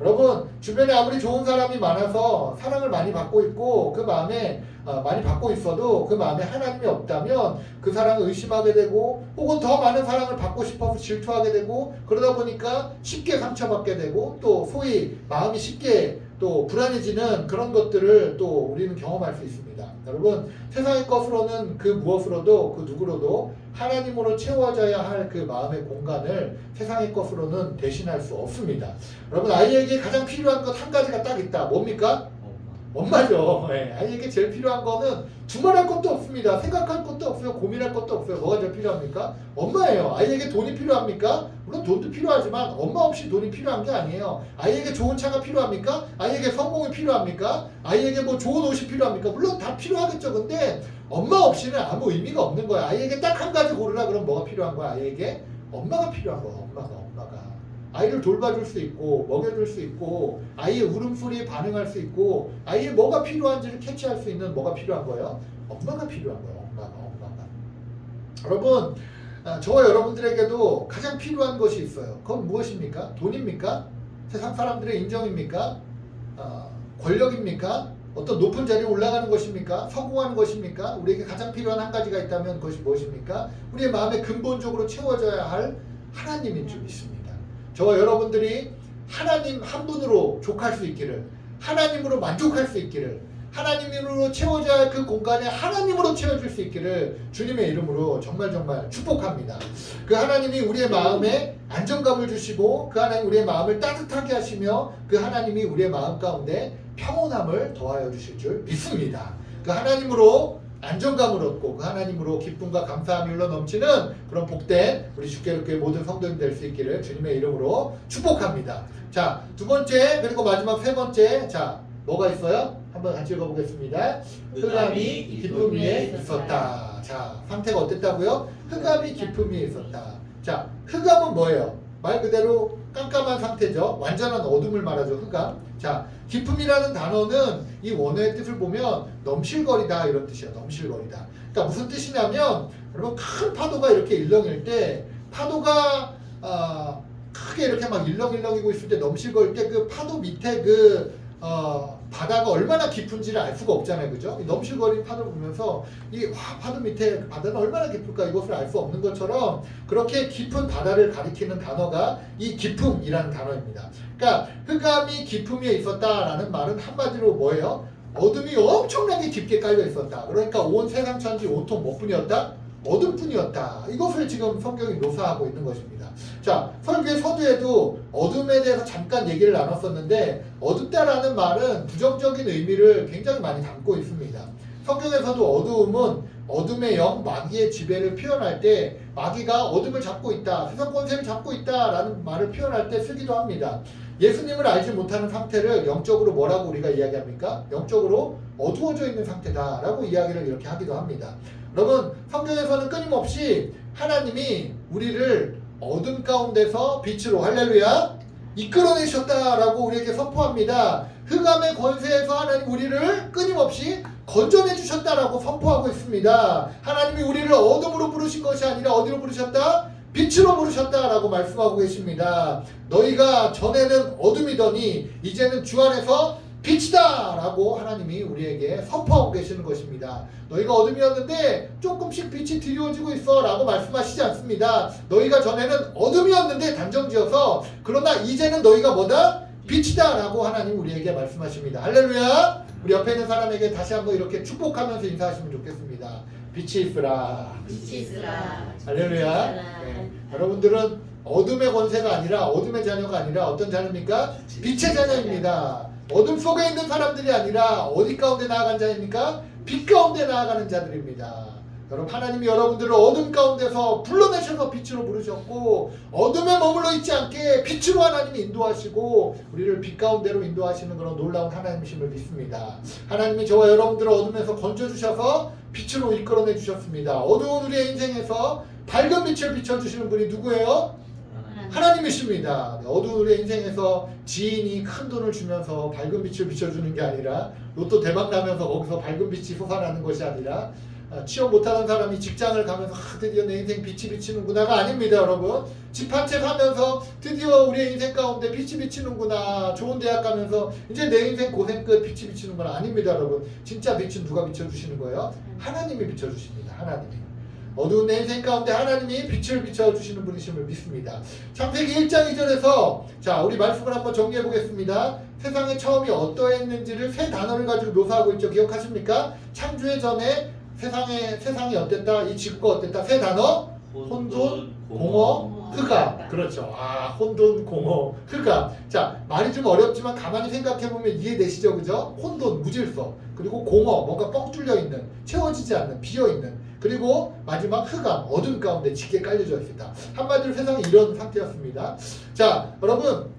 여러분 주변에 아무리 좋은 사람이 많아서 사랑을 많이 받고 있고 그 마음에 많이 받고 있어도 그 마음에 하나님이 없다면 그 사랑을 의심하게 되고 혹은 더 많은 사랑을 받고 싶어서 질투하게 되고 그러다 보니까 쉽게 상처받게 되고 또 소위 마음이 쉽게 또 불안해지는 그런 것들을 또 우리는 경험할 수 있습니다. 여러분 세상의 것으로는 그 무엇으로도 그 누구로도 하나님으로 채워져야 할 그 마음의 공간을 세상의 것으로는 대신할 수 없습니다. 여러분 아이에게 가장 필요한 것 한 가지가 딱 있다. 뭡니까? 엄마죠. 네, 아이에게 제일 필요한 거는 두말할 것도 없습니다. 생각할 것도 없어요. 고민할 것도 없어요. 뭐가 제일 필요합니까? 엄마예요. 아이에게 돈이 필요합니까? 물론 돈도 필요하지만 엄마 없이 돈이 필요한 게 아니에요. 아이에게 좋은 차가 필요합니까? 아이에게 성공이 필요합니까? 아이에게 뭐 좋은 옷이 필요합니까? 물론 다 필요하겠죠. 근데 엄마 없이는 아무 의미가 없는 거야. 아이에게 딱 한 가지 고르라 그러면 뭐가 필요한 거야? 아이에게 엄마가 필요한 거야. 엄마가. 아이를 돌봐줄 수 있고 먹여줄 수 있고 아이의 울음소리에 반응할 수 있고 아이의 뭐가 필요한지를 캐치할 수 있는 뭐가 필요한 거예요? 엄마가 필요한 거예요. 엄마가. 여러분 저와 여러분들에게도 가장 필요한 것이 있어요. 그건 무엇입니까? 돈입니까? 세상 사람들의 인정입니까? 권력입니까? 어떤 높은 자리에 올라가는 것입니까? 성공하는 것입니까? 우리에게 가장 필요한 한 가지가 있다면 그것이 무엇입니까? 우리의 마음에 근본적으로 채워져야 할 하나님인 줄 믿습니다. 저와 여러분들이 하나님 한 분으로 족할 수 있기를 하나님으로 만족할 수 있기를 하나님으로 채워져야 할 그 공간에 하나님으로 채워질 수 있기를 주님의 이름으로 정말 축복합니다. 그 하나님이 우리의 마음에 안정감을 주시고 그 하나님 우리의 마음을 따뜻하게 하시며 그 하나님이 우리의 마음 가운데 평온함을 더하여 주실 줄 믿습니다. 그 하나님으로 안정감을 얻고 그 하나님으로 기쁨과 감사함이 흘러 넘치는 그런 복된 우리 주께롭게 모든 성도님 될 수 있기를 주님의 이름으로 축복합니다. 자, 두 번째 그리고 마지막 세 번째 자 뭐가 있어요? 한번 같이 읽어보겠습니다. 흑암이 기쁨 위에 있었다. 자, 상태가 어땠다고요? 흑암이 기쁨 위에 있었다. 자, 흑암은 뭐예요? 말 그대로 깜깜한 상태죠. 완전한 어둠을 말하죠. 흑암. 자, 기쁨이라는 단어는 이 원어의 뜻을 보면 넘실거리다 이런 뜻이에요. 넘실거리다. 그러니까 무슨 뜻이냐면 여러분 큰 파도가 이렇게 일렁일 때 파도가 크게 이렇게 막 일렁일렁이고 있을 때 넘실거릴 때 그 파도 밑에 그 바다가 얼마나 깊은지를 알 수가 없잖아요. 그죠? 이 넘실거리는 파도를 보면서 파도 밑에 바다는 얼마나 깊을까 이것을 알 수 없는 것처럼 그렇게 깊은 바다를 가리키는 단어가 이 기쁨이라는 단어입니다. 그러니까 흑암이 기쁨 위에 있었다라는 말은 한마디로 뭐예요? 어둠이 엄청나게 깊게 깔려 있었다. 그러니까 온 세상 천지 온통 뭐뿐이었다? 어둠뿐이었다. 이것을 지금 성경이 묘사하고 있는 것입니다. 자, 설교의 서두에도 어둠에 대해서 잠깐 얘기를 나눴었는데 어둡다라는 말은 부정적인 의미를 굉장히 많이 담고 있습니다. 성경에서도 어두움은 어둠의 영, 마귀의 지배를 표현할 때 마귀가 어둠을 잡고 있다, 세상 권세를 잡고 있다라는 말을 표현할 때 쓰기도 합니다. 예수님을 알지 못하는 상태를 영적으로 뭐라고 우리가 이야기합니까? 영적으로 어두워져 있는 상태다라고 이야기를 이렇게 하기도 합니다. 여러분, 성경에서는 끊임없이 하나님이 우리를 어둠 가운데서 빛으로 할렐루야 이끌어내셨다라고 우리에게 선포합니다. 흑암의 권세에서 하나님 우리를 끊임없이 건져내 주셨다라고 선포하고 있습니다. 하나님이 우리를 어둠으로 부르신 것이 아니라 어디로 부르셨다? 빛으로 부르셨다라고 말씀하고 계십니다. 너희가 전에는 어둠이더니 이제는 주 안에서 빛이다 라고 하나님이 우리에게 선포하고 계시는 것입니다. 너희가 어둠이었는데 조금씩 빛이 드리워지고 있어 라고 말씀하시지 않습니다. 너희가 전에는 어둠이었는데 단정지어서 그러나 이제는 너희가 뭐다? 빛이다 라고 하나님 우리에게 말씀하십니다. 할렐루야. 우리 옆에 있는 사람에게 다시 한번 이렇게 축복하면서 인사하시면 좋겠습니다. 빛이 있으라. 빛이 있으라. 할렐루야. 네. 여러분들은 어둠의 권세가 아니라 어둠의 자녀가 아니라 어떤 자녀입니까? 빛의 자녀입니다. 어둠 속에 있는 사람들이 아니라 어디 가운데 나아간 자입니까? 빛 가운데 나아가는 자들입니다. 여러분, 하나님이 여러분들을 어둠 가운데서 불러내셔서 빛으로 부르셨고 어둠에 머물러 있지 않게 빛으로 하나님이 인도하시고 우리를 빛 가운데로 인도하시는 그런 놀라운 하나님이심을 믿습니다. 하나님이 저와 여러분들을 어둠에서 건져주셔서 빛으로 이끌어내 주셨습니다. 어두운 우리의 인생에서 밝은 빛을 비춰주시는 분이 누구예요? 하나님이십니다. 어두운 우리의 인생에서 지인이 큰 돈을 주면서 밝은 빛을 비춰주는 게 아니라 로또 대박 나면서 거기서 밝은 빛이 솟아나는 것이 아니라 취업 못하는 사람이 직장을 가면서 드디어 내 인생 빛이 비치는구나가 아닙니다. 여러분, 집 한 채 사면서 드디어 우리의 인생 가운데 빛이 비치는구나, 좋은 대학 가면서 이제 내 인생 고생 끝 빛이 비치는구나 아닙니다. 여러분, 진짜 빛은 누가 비춰주시는 거예요? 하나님이 비춰주십니다. 하나님이. 어두운 내 인생 가운데 하나님이 빛을 비춰주시는 분이심을 믿습니다. 창세기 1장 2절에서 자, 우리 말씀을 한번 정리해 보겠습니다. 세상의 처음이 어떠했는지를 세 단어를 가지고 묘사하고 있죠. 기억하십니까? 창조의 전에 세상이 어땠다? 이 지구가 어땠다? 세 단어? 혼돈, 공허, 흑암. 그렇죠. 혼돈, 공허, 흑암. 자, 말이 좀 어렵지만 가만히 생각해보면 이해되시죠? 그죠? 혼돈, 무질서. 그리고 공허, 뭔가 뻥 뚫려 있는, 채워지지 않는, 비어 있는. 그리고 마지막 흑암, 어둠 가운데 짙게 깔려져 있습니다. 한마디로 세상이 이런 상태였습니다. 자, 여러분,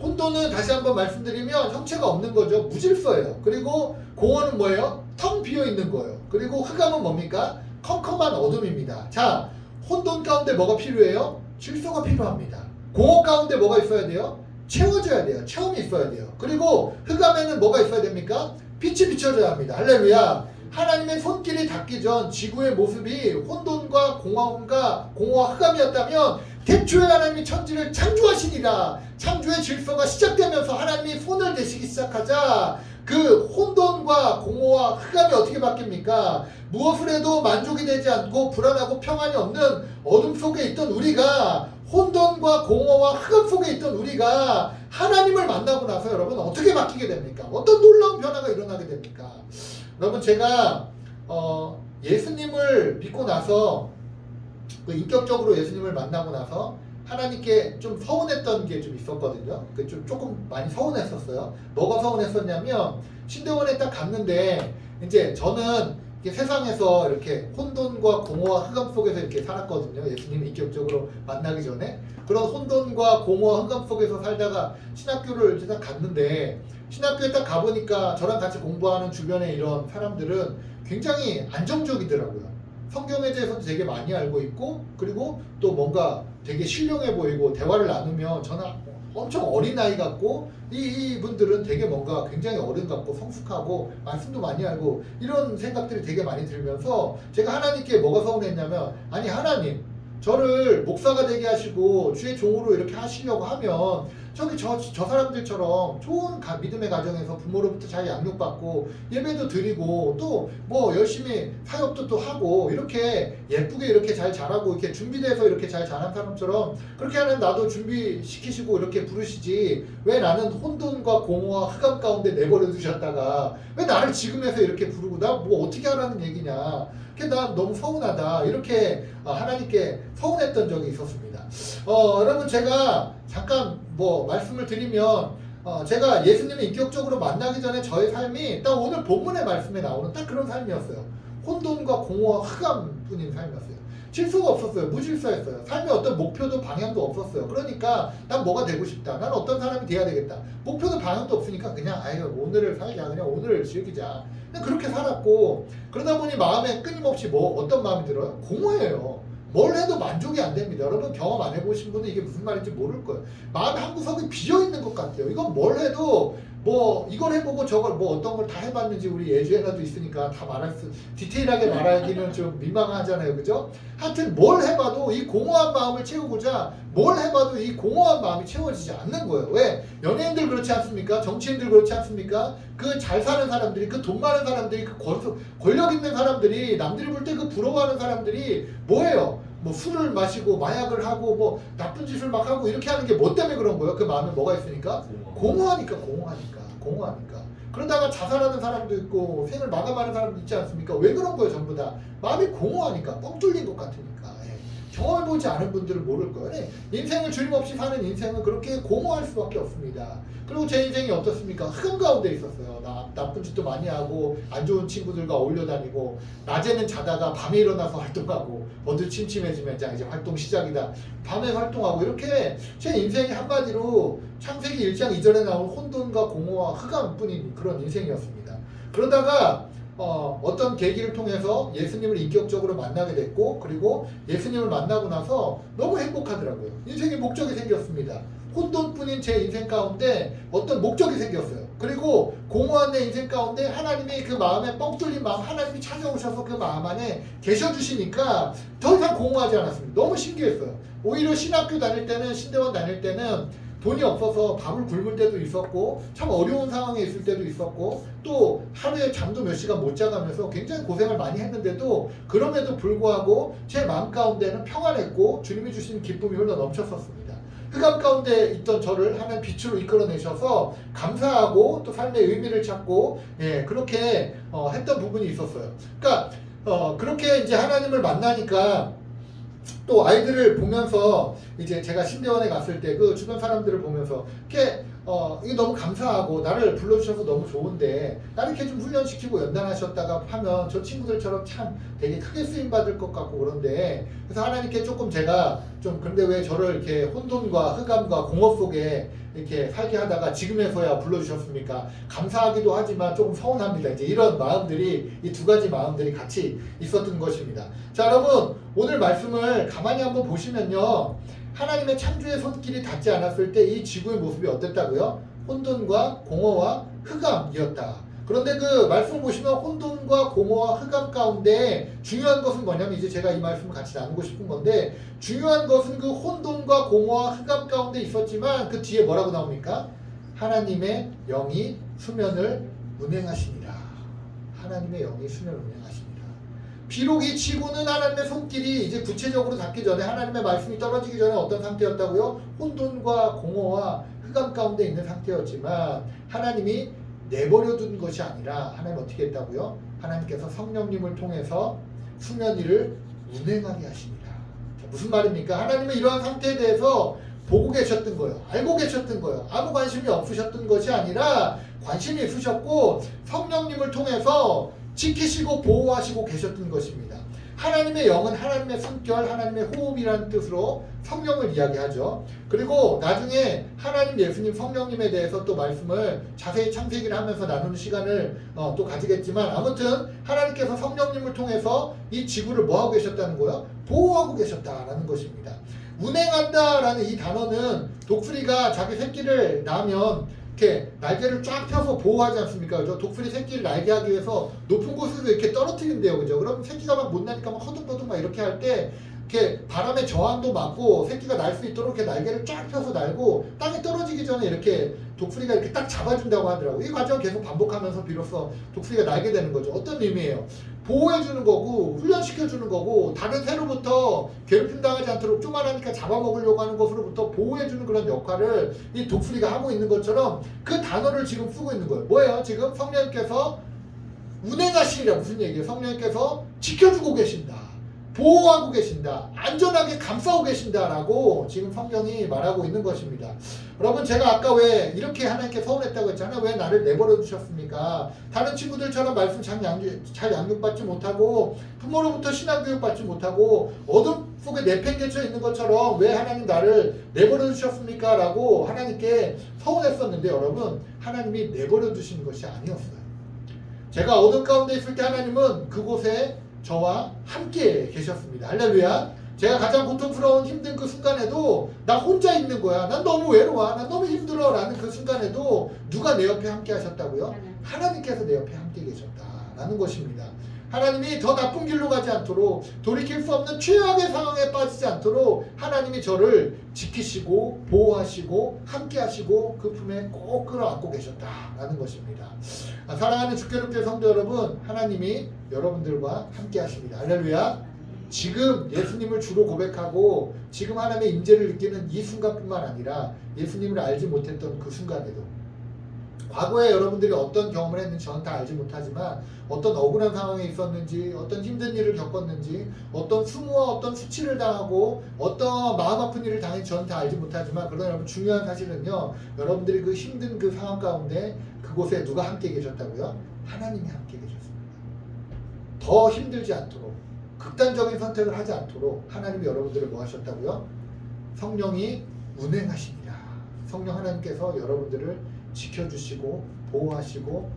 혼돈은 다시 한번 말씀드리면 형체가 없는 거죠. 무질서예요. 그리고 공허는 뭐예요? 텅 비어 있는 거예요. 그리고 흑암은 뭡니까? 컴컴한 어둠입니다. 자, 혼돈 가운데 뭐가 필요해요? 질서가 필요합니다. 공허 가운데 뭐가 있어야 돼요? 채워져야 돼요. 체험이 있어야 돼요. 그리고 흑암에는 뭐가 있어야 됩니까? 빛이 비춰져야 합니다. 할렐루야. 하나님의 손길이 닿기 전 지구의 모습이 혼돈과 공허와 흑암이었다면 태초에 하나님이 천지를 창조하시니라. 창조의 질서가 시작되면서 하나님이 손을 대시기 시작하자 그 혼돈과 공허와 흑암이 어떻게 바뀝니까? 무엇을 해도 만족이 되지 않고 불안하고 평안이 없는 어둠 속에 있던 우리가, 혼돈과 공허와 흑암 속에 있던 우리가 하나님을 만나고 나서 여러분 어떻게 바뀌게 됩니까? 어떤 놀라운 변화가 일어나게 됩니까? 여러분, 제가 예수님을 믿고 나서 인격적으로 예수님을 만나고 나서 하나님께 좀 서운했던 게 좀 있었거든요. 조금 많이 서운했었어요. 뭐가 서운했었냐면 신대원에 딱 갔는데 이제 저는 세상에서 이렇게 혼돈과 공허와 흑암 속에서 이렇게 살았거든요. 예수님을 인격적으로 만나기 전에. 그런 혼돈과 공허와 흑암 속에서 살다가 신학교를 이제 딱 갔는데 신학교에 딱 가보니까 저랑 같이 공부하는 주변에 이런 사람들은 굉장히 안정적이더라고요. 성경에 대해서도 되게 많이 알고 있고, 그리고 또 뭔가 되게 신령해 보이고, 대화를 나누면 저는 엄청 어린아이 같고, 이분들은 되게 뭔가 굉장히 어른 같고 성숙하고 말씀도 많이 알고, 이런 생각들이 되게 많이 들면서 제가 하나님께 뭐가 서운했냐면, 아니 하나님, 저를 목사가 되게 하시고 주의 종으로 이렇게 하시려고 하면 저기 저 사람들처럼 좋은 믿음의 가정에서 부모로부터 잘 양육받고 예배도 드리고 또 뭐 열심히 사역도 또 하고 이렇게 예쁘게 이렇게 잘 자라고 이렇게 준비돼서 이렇게 잘 자란 사람처럼 그렇게 하는 나도 준비시키시고 이렇게 부르시지 왜 나는 혼돈과 공허와 흑암 가운데 내버려 두셨다가 왜 나를 지금에서 이렇게 부르고 나 뭐 어떻게 하라는 얘기냐. 난 너무 서운하다. 이렇게 하나님께 서운했던 적이 있었습니다. 여러분 제가 잠깐 뭐 말씀을 드리면 제가 예수님을 인격적으로 만나기 전에 저의 삶이 딱 오늘 본문의 말씀에 나오는 딱 그런 삶이었어요. 혼돈과 공허와 흑암뿐인 삶이었어요. 질서가 없었어요. 무질서했어요. 삶의 어떤 목표도 방향도 없었어요. 그러니까 난 뭐가 되고 싶다. 난 어떤 사람이 돼야 되겠다. 목표도 방향도 없으니까 그냥 아유 오늘을 살자. 그냥 오늘을 즐기자. 그냥 그렇게 살았고 그러다 보니 마음에 끊임없이 뭐 어떤 마음이 들어요? 공허해요. 뭘 해도 만족이 안 됩니다. 여러분 경험 안 해보신 분은 이게 무슨 말인지 모를 거예요. 마음 한 구석이 비어있는 것 같아요. 이건 뭘 해도 뭐 이걸 해보고 저걸 뭐 어떤 걸 다 해봤는지 우리 예주에나도 있으니까 다 디테일하게 말하기는 좀 민망하잖아요. 그죠? 하여튼 뭘 해봐도 이 공허한 마음을 채우고자 뭘 해봐도 이 공허한 마음이 채워지지 않는 거예요. 왜? 연예인들 그렇지 않습니까? 정치인들 그렇지 않습니까? 그 잘 사는 사람들이 그 돈 많은 사람들이 그 권력 있는 사람들이 남들이 볼 때 그 부러워하는 사람들이 뭐예요? 뭐 술을 마시고 마약을 하고 뭐 나쁜 짓을 막 하고 이렇게 하는 게 뭐 때문에 그런 거예요? 그 마음에 뭐가 있으니까? 공허하니까. 그러다가 자살하는 사람도 있고 생을 마감하는 사람도 있지 않습니까? 왜 그런 거예요? 전부 다 마음이 공허하니까, 뻥 뚫린 것 같으니까. 경험해보지 않은 분들은 모를 거예요. 인생을 주님 없이 사는 인생은 그렇게 공허할 수밖에 없습니다. 그리고 제 인생이 어떻습니까? 흑암 가운데 있었어요. 나쁜 짓도 많이 하고 안 좋은 친구들과 어울려 다니고 낮에는 자다가 밤에 일어나서 활동하고 어두침침해지면 이제 활동 시작이다. 밤에 활동하고 이렇게 제 인생이 한마디로 창세기 1장 2절에 나온 혼돈과 공허와 흑암뿐인 그런 인생이었습니다. 그러다가 어떤 계기를 통해서 예수님을 인격적으로 만나게 됐고 그리고 예수님을 만나고 나서 너무 행복하더라고요. 인생에 목적이 생겼습니다. 혼돈뿐인 제 인생 가운데 어떤 목적이 생겼어요. 그리고 공허한 내 인생 가운데 하나님이 그 마음에 뻥 뚫린 마음 하나님이 찾아오셔서 그 마음 안에 계셔주시니까 더 이상 공허하지 않았습니다. 너무 신기했어요. 오히려 신학교 다닐 때는 신대원 다닐 때는 돈이 없어서 밥을 굶을 때도 있었고 참 어려운 상황에 있을 때도 있었고 또 하루에 잠도 몇 시간 못 자가면서 굉장히 고생을 많이 했는데도 그럼에도 불구하고 제 마음 가운데는 평안했고 주님이 주신 기쁨이 흘러 넘쳤었습니다. 흑암 가운데 있던 저를 하나님 빛으로 이끌어내셔서 감사하고 또 삶의 의미를 찾고 그렇게 했던 부분이 있었어요. 그러니까 그렇게 이제 하나님을 만나니까 또 아이들을 보면서 이제 제가 신대원에 갔을 때 그 주변 사람들을 보면서 이렇게 이게 너무 감사하고 나를 불러주셔서 너무 좋은데 나를 이렇게 좀 훈련시키고 연단하셨다가 하면 저 친구들처럼 참 되게 크게 쓰임받을 것 같고 그런데 그래서 하나님께 조금 제가 좀 근데 왜 저를 이렇게 혼돈과 흑암과 공허 속에 이렇게 살게 하다가 지금에서야 불러주셨습니까? 감사하기도 하지만 조금 서운합니다. 이제 이런 마음들이 이 두 가지 마음들이 같이 있었던 것입니다. 자 여러분 오늘 말씀을 가만히 한번 보시면요. 하나님의 창조의 손길이 닿지 않았을 때 이 지구의 모습이 어땠다고요? 혼돈과 공허와 흑암이었다. 그런데 그 말씀 보시면 혼돈과 공허와 흑암 가운데 중요한 것은 뭐냐면 이제 제가 이 말씀을 같이 나누고 싶은 건데 중요한 것은 그 혼돈과 공허와 흑암 가운데 있었지만 그 뒤에 뭐라고 나옵니까? 하나님의 영이 수면을 운행하시니라. 하나님의 영이 수면을 운행하시니라. 비록 이 지구는 하나님의 손길이 이제 구체적으로 닿기 전에 하나님의 말씀이 떨어지기 전에 어떤 상태였다고요? 혼돈과 공허와 흑암 가운데 있는 상태였지만 하나님이 내버려둔 것이 아니라 하나님 어떻게 했다고요? 하나님께서 성령님을 통해서 수면 위를 운행하게 하십니다. 자, 무슨 말입니까? 하나님은 이러한 상태에 대해서 보고 계셨던 거예요. 알고 계셨던 거예요. 아무 관심이 없으셨던 것이 아니라 관심이 있으셨고 성령님을 통해서 지키시고 보호하시고 계셨던 것입니다. 하나님의 영은 하나님의 숨결, 하나님의 호흡이라는 뜻으로 성령을 이야기하죠. 그리고 나중에 하나님, 예수님, 성령님에 대해서 또 말씀을 자세히 창세기를 하면서 나누는 시간을 또 가지겠지만 아무튼 하나님께서 성령님을 통해서 이 지구를 뭐하고 계셨다는 거예요? 보호하고 계셨다라는 것입니다. 운행한다라는 이 단어는 독수리가 자기 새끼를 낳으면 이렇게 날개를 쫙 펴서 보호하지 않습니까? 그죠? 독수리 새끼를 날게 하기 위해서 높은 곳에서 이렇게 떨어뜨린대요. 그죠? 그럼 새끼가 막 못 나니까 막 허둥허둥 막 이렇게 할 때 이렇게 바람의 저항도 막고 새끼가 날 수 있도록 이렇게 날개를 쫙 펴서 날고 땅에 떨어지기 전에 이렇게 독수리가 이렇게 딱 잡아준다고 하더라고요. 이 과정을 계속 반복하면서 비로소 독수리가 날게 되는 거죠. 어떤 의미예요? 보호해주는 거고 훈련시켜주는 거고 다른 새로부터 괴롭힘 당하지 않도록 쪼만하니까 잡아먹으려고 하는 것으로부터 보호해주는 그런 역할을 이 독수리가 하고 있는 것처럼 그 단어를 지금 쓰고 있는 거예요. 뭐예요? 지금 성령님께서 운행하시리라. 무슨 얘기예요? 성령님께서 지켜주고 계신다. 보호하고 계신다. 안전하게 감싸고 계신다라고 지금 성경이 말하고 있는 것입니다. 여러분, 제가 아까 왜 이렇게 하나님께 서운했다고 했잖아요. 왜 나를 내버려 두셨습니까? 다른 친구들처럼 말씀 잘 양육받지 못하고 부모로부터 신앙교육 받지 못하고 어둠 속에 내팽개쳐 있는 것처럼 왜 하나님 나를 내버려 두셨습니까? 라고 하나님께 서운했었는데 여러분, 하나님이 내버려 두시는 것이 아니었어요. 제가 어둠 가운데 있을 때 하나님은 그곳에 저와 함께 계셨습니다. 할렐루야. 제가 가장 고통스러운 힘든 그 순간에도 나 혼자 있는 거야. 난 너무 외로워. 난 너무 힘들어. 라는 그 순간에도 누가 내 옆에 함께 하셨다고요? 하나님께서 내 옆에 함께 계셨다라는 것입니다. 하나님이 더 나쁜 길로 가지 않도록 돌이킬 수 없는 최악의 상황에 빠지지 않도록 하나님이 저를 지키시고 보호하시고 함께 하시고 그 품에 꼭 끌어안고 계셨다라는 것입니다. 사랑하는 주께롭게 성도 여러분, 하나님이 여러분들과 함께 하십니다. 할렐루야. 지금 예수님을 주로 고백하고 지금 하나님의 임재를 느끼는 이 순간뿐만 아니라 예수님을 알지 못했던 그 순간에도 과거에 여러분들이 어떤 경험을 했는지 저는 다 알지 못하지만 어떤 억울한 상황에 있었는지 어떤 힘든 일을 겪었는지 어떤 수모와 어떤 수치를 당하고 어떤 마음 아픈 일을 당했는지 저는 다 알지 못하지만 그러나 여러분 중요한 사실은요, 여러분들이 그 힘든 그 상황 가운데 그곳에 누가 함께 계셨다고요? 하나님이 함께 계셨습니다. 더 힘들지 않도록 극단적인 선택을 하지 않도록 하나님이 여러분들을 뭐 하셨다고요? 성령이 운행하십니다. 성령 하나님께서 여러분들을 지켜주시고 보호하시고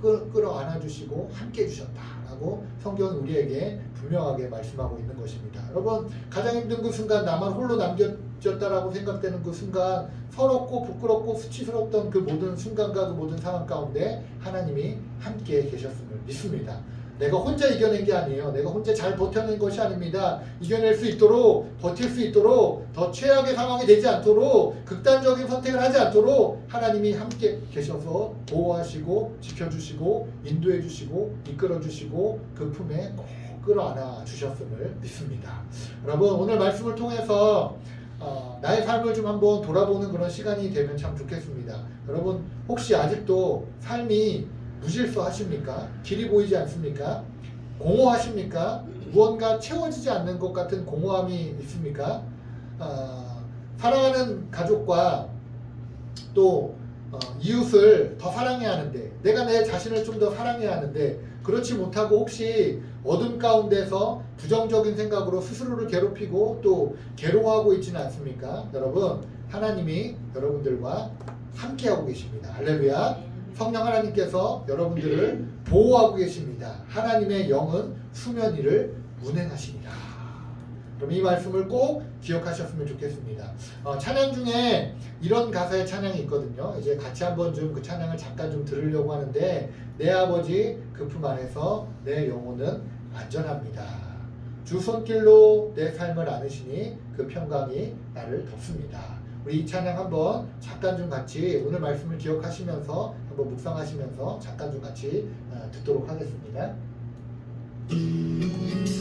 꼭 끌어안아주시고 함께 해주셨다라고 성경은 우리에게 분명하게 말씀하고 있는 것입니다. 여러분, 가장 힘든 그 순간 나만 홀로 남겨졌다라고 생각되는 그 순간, 서럽고 부끄럽고 수치스러웠던 그 모든 순간과 그 모든 상황 가운데 하나님이 함께 계셨음을 믿습니다. 내가 혼자 이겨낸 게 아니에요. 내가 혼자 잘 버텨낸 것이 아닙니다. 이겨낼 수 있도록, 버틸 수 있도록, 더 최악의 상황이 되지 않도록, 극단적인 선택을 하지 않도록 하나님이 함께 계셔서 보호하시고 지켜주시고 인도해주시고 이끌어주시고 그 품에 꼭 끌어안아 주셨음을 믿습니다. 여러분, 오늘 말씀을 통해서 나의 삶을 좀 한번 돌아보는 그런 시간이 되면 참 좋겠습니다. 여러분, 혹시 아직도 삶이 무질서하십니까? 길이 보이지 않습니까? 공허하십니까? 무언가 채워지지 않는 것 같은 공허함이 있습니까? 사랑하는 가족과 또 이웃을 더 사랑해야 하는데, 내가 내 자신을 좀 더 사랑해야 하는데 그렇지 못하고 혹시 어둠 가운데서 부정적인 생각으로 스스로를 괴롭히고 또 괴로워하고 있지는 않습니까? 여러분, 하나님이 여러분들과 함께하고 계십니다. 할렐루야. 성령 하나님께서 여러분들을 보호하고 계십니다. 하나님의 영은 수면 위를 운행하시니라. 그럼 이 말씀을 꼭 기억하셨으면 좋겠습니다. 찬양 중에 이런 가사의 찬양이 있거든요. 이제 같이 한번 좀 그 찬양을 잠깐 좀 들으려고 하는데, 내 아버지 그 품 안에서 내 영혼은 안전합니다. 주 손길로 내 삶을 안으시니 그 평강이 나를 덮습니다. 우리 이 찬양 한번 잠깐 좀 같이 오늘 말씀을 기억하시면서 한번 묵상하시면서 잠깐 좀 같이 듣도록 하겠습니다. 그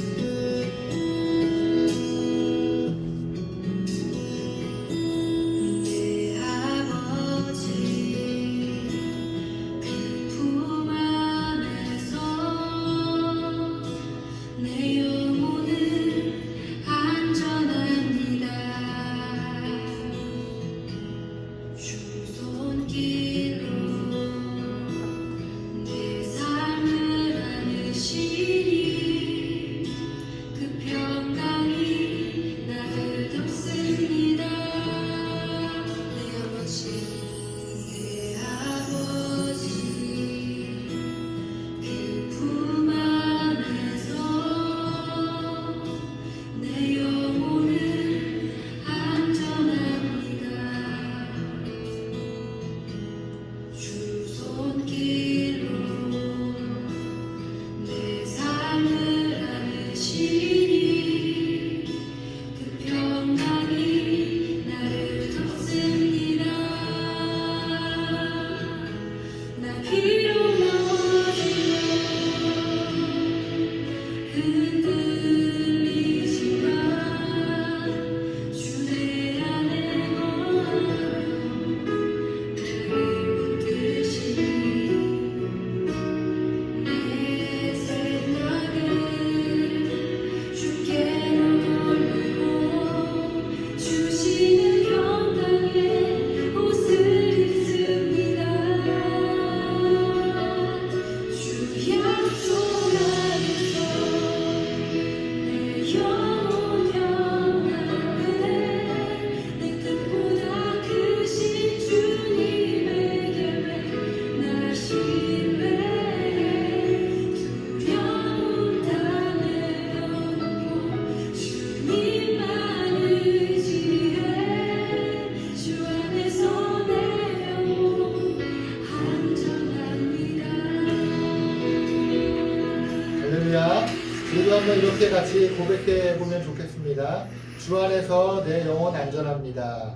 할렐루야. 우리도 한번 이렇게 같이 고백해 보면 좋겠습니다. 주 안에서 내 영혼 안전합니다.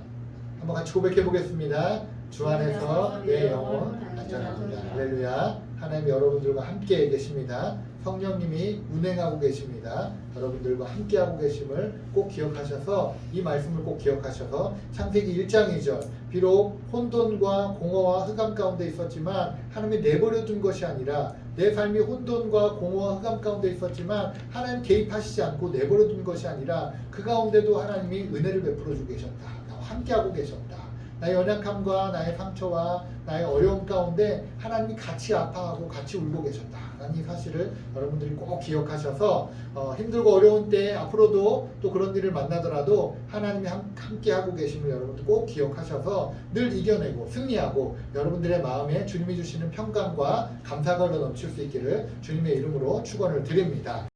한번 같이 고백해 보겠습니다. 주 안에서 내 영혼 안전합니다. 할렐루야. 하나님 여러분들과 함께 계십니다. 성령님이 운행하고 계십니다. 여러분들과 함께하고 계심을 꼭 기억하셔서 이 말씀을 꼭 기억하셔서 창세기 1장 2절 비록 혼돈과 공허와 흑암 가운데 있었지만 하나님이 내버려 둔 것이 아니라 내 삶이 혼돈과 공허와 흑암 가운데 있었지만 하나님 개입하시지 않고 내버려 둔 것이 아니라 그 가운데도 하나님이 은혜를 베풀어 주고 계셨다. 나와 함께하고 계셨다. 나의 연약함과 나의 상처와 나의 어려움 가운데 하나님이 같이 아파하고 같이 울고 계셨다. 라는 이 사실을 여러분들이 꼭 기억하셔서 힘들고 어려운 때 앞으로도 또 그런 일을 만나더라도 하나님이 함께 하고 계심을 여러분들 꼭 기억하셔서 늘 이겨내고 승리하고 여러분들의 마음에 주님이 주시는 평강과 감사가 넘칠 수 있기를 주님의 이름으로 축원을 드립니다.